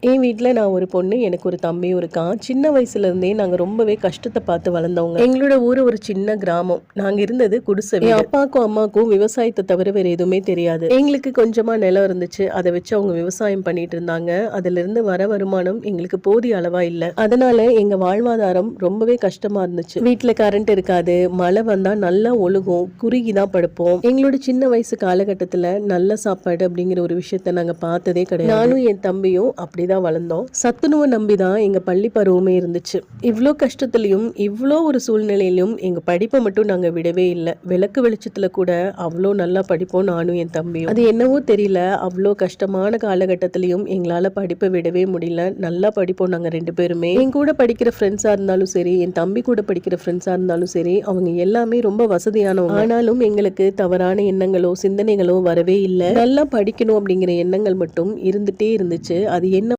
என் வீட்டில் நான் ஒரு பொண்ணு, எனக்கு ஒரு தம்பி இருக்கான். சின்ன வயசுல இருந்தே நாங்கள் ரொம்பவே கஷ்டத்தை பார்த்து வளர்ந்தவங்க. எங்களோட ஊர் ஒரு சின்ன கிராமம். நாங்கள் இருந்தது குடிசை வீடு. என் அப்பாவுக்கும் அம்மாவுக்கும் விவசாயத்தை தவிர வேற எதுவுமே தெரியாது. எங்களுக்கு கொஞ்சமா நிலம் இருந்துச்சு, அதை வச்சு அவங்க விவசாயம் பண்ணிட்டு இருந்தாங்க. அதுல இருந்து வர வருமானம் எங்களுக்கு போதிய அளவா இல்லை. அதனால எங்க வாழ்வாதாரம் ரொம்பவே கஷ்டமா இருந்துச்சு. வீட்டுல கரண்ட் இருக்காது, மழை வந்தா நல்லா ஒழுகும், குறுகிதான் படுப்போம். எங்களோட சின்ன வயசு காலகட்டத்துல நல்ல சாப்பாடு அப்படிங்கிற ஒரு விஷயத்த நாங்க பார்த்ததே கிடையாது. நானும் என் தம்பியும் அப்படிதான் வளர்ந்தோம். சத்துணவை நம்பிதான் எங்க பள்ளி பருவமே இருந்துச்சு. இவ்வளோ கஷ்டத்துலயும் இவ்வளோ ஒரு சூழ்நிலையிலும் எங்க படிப்பை மட்டும் நாங்க விடவே இல்லை. விளக்கு வெளிச்சத்துல கூட அவ்வளோ நல்லா படிப்போம் நானும் என் தம்பியும். அது என்னவோ தெரியல, அவ்வளோ கஷ்டமான காலகட்டத்திலையும் எங்களால படிப்பை விடவே முடியல. நல்லா படிப்போம் நாங்க 2 பேருமே. என் கூட படிக்கிற ஃப்ரெண்ட்ஸா இருந்தாலும் சரி, என் தம்பி கூட படிக்கிற ஃப்ரெண்ட்ஸா இருந்தாலும் சரி, அவங்க எல்லாமே ரொம்ப வசதியானவங்க. ஆனாலும் எங்களுக்கு தவறான எண்ணங்களோ சிந்தனைகளோ வரவே இல்லை. நல்லா படிக்கணும் அப்படிங்கிற எண்ணங்கள் மட்டும் இருந்துட்டே இருந்துச்சு. அது என்ன